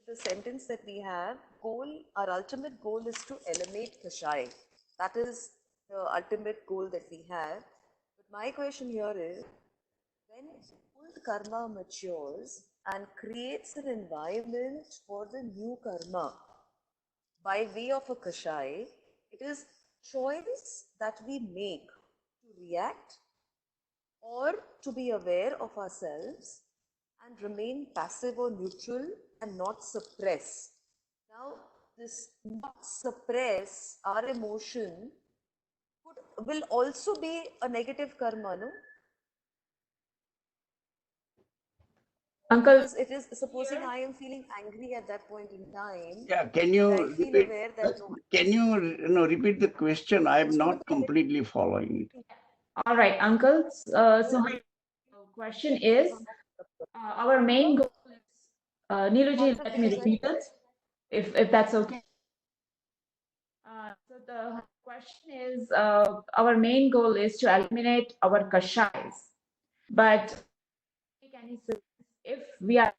the sentence that we have, our ultimate goal is to eliminate Kashai. That is the ultimate goal that we have. But my question here is, when old karma matures and creates an environment for the new karma by way of a Kashai, it is choice that we make to react or to be aware of ourselves and remain passive or neutral and not suppress. Now, this not suppress our emotion will also be a negative karma, no? Uncle, Because it is, supposing I am feeling angry at that point in time, Yeah, can you I feel repeat? aware that no. Can you repeat the question? I am not completely following it. all right, uncles. So my question is, our main goal is, Neeluji, let me repeat it, if that's okay. So the question is, our main goal is to eliminate our kashais, but make any sense if we are,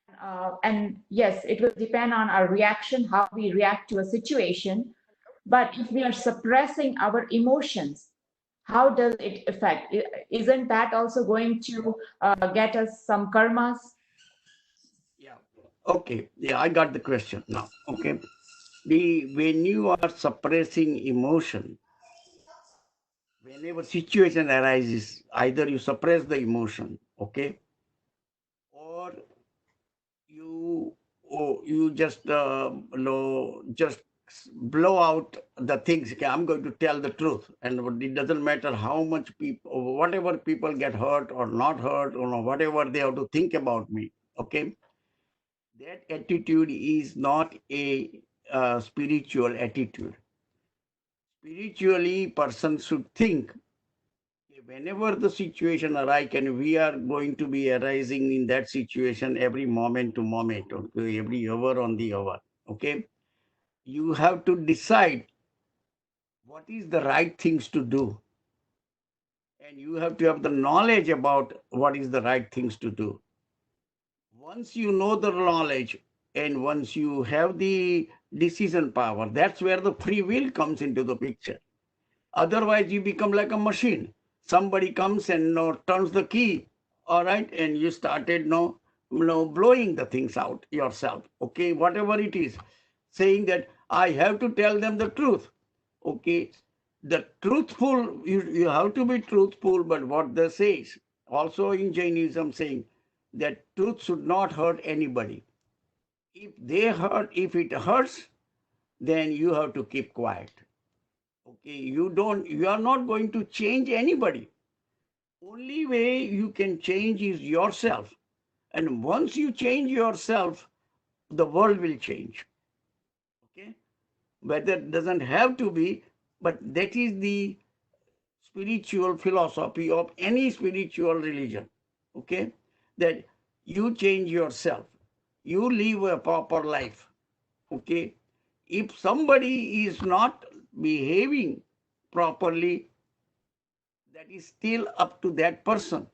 and yes, it will depend on our reaction, how we react to a situation. But if we are suppressing our emotions, how does it affect? Isn't that also going to get us some karmas? Yeah. Okay. Yeah, I got the question now. Okay. When you are suppressing emotion, whenever situation arises, either you suppress the emotion, okay, or you just just blow out the things. Okay, I'm going to tell the truth, and it doesn't matter how much people, whatever people get hurt or not hurt, or whatever they have to think about me. Okay, that attitude is not a spiritual attitude. Spiritually, person should think, whenever the situation arises, and we are going to be arising in that situation every moment to moment, okay, every hour on the hour. Okay, you have to decide what is the right things to do, and you have to have the knowledge about what is the right things to do. Once you know the knowledge and once you have the decision power, that's where the free will comes into the picture. Otherwise, you become like a machine. Somebody comes and turns the key, all right, and you started blowing the things out yourself. Okay, whatever it is, saying that I have to tell them the truth. Okay, the truthful, you have to be truthful, but what they say also in Jainism saying that truth should not hurt anybody. If it hurts, then you have to keep quiet. Okay, you are not going to change anybody. Only way you can change is yourself. And once you change yourself, the world will change. Okay, whether it doesn't have to be, but that is the spiritual philosophy of any spiritual religion. Okay, that you change yourself, you live a proper life. Okay, if somebody is not behaving properly, that is still up to that person.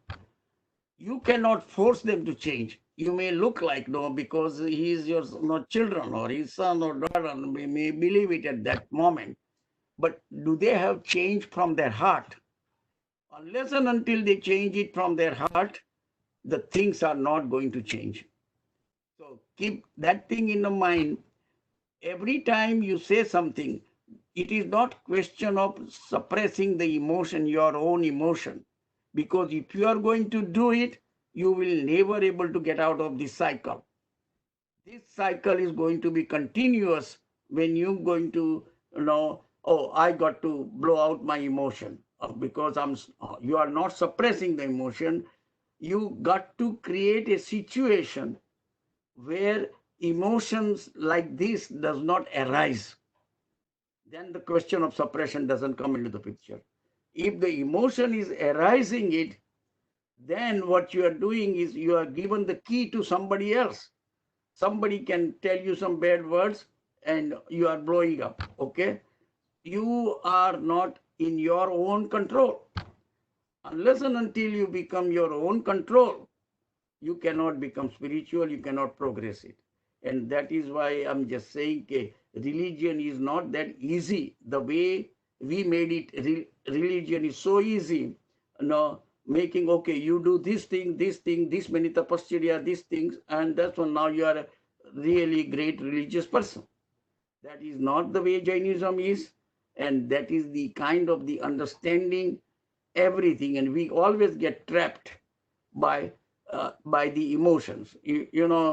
You cannot force them to change. You may look like no, because he is your children or his son or daughter, may believe it at that moment. But do they have change from their heart? Unless and until they change it from their heart, the things are not going to change. So keep that thing in the mind. Every time you say something, it is not question of suppressing the emotion, your own emotion. Because if you are going to do it, you will never able to get out of this cycle. This cycle is going to be continuous when you're going to, oh, I got to blow out my emotion because you are not suppressing the emotion. You got to create a situation where emotions like this does not arise. Then the question of suppression doesn't come into the picture. If the emotion is arising it, then what you are doing is you are given the key to somebody else. Somebody can tell you some bad words and you are blowing up. Okay, you are not in your own control. Unless and until you become your own control, you cannot become spiritual, you cannot progress it. And that is why I'm just saying religion is not that easy. The way we made it, religion is so easy. No, making, okay, you do this thing, this many tapasya, these things, and that's when now you are a really great religious person. That is not the way Jainism is, and that is the kind of the understanding everything, and we always get trapped by the emotions.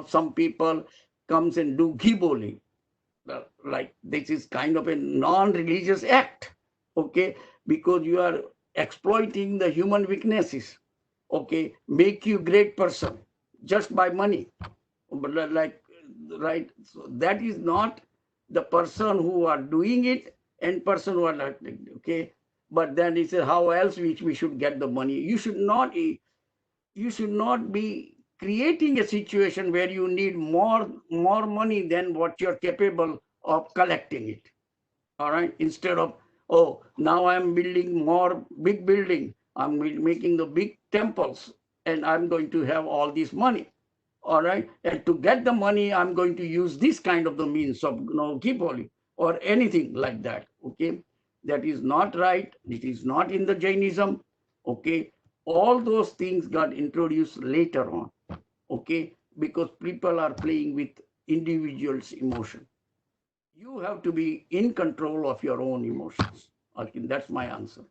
Some people comes and do ghiboli, like this is kind of a non-religious act, okay, because you are exploiting the human weaknesses, okay, make you great person just by money, but like, right, so that is not the person who are doing it and person who are not, okay. But then he said, how else we should get the money? You should not be creating a situation where you need more money than what you're capable of collecting it. All right, instead of, oh, now I'm building more big building, I'm making the big temples, and I'm going to have all this money. All right, and to get the money I'm going to use this kind of the means of kipoli or anything like that. Okay, that is not right. It is not in the Jainism. Okay, all those things got introduced later on. Okay, because people are playing with individuals' emotion. You have to be in control of your own emotions. Okay, that's my answer.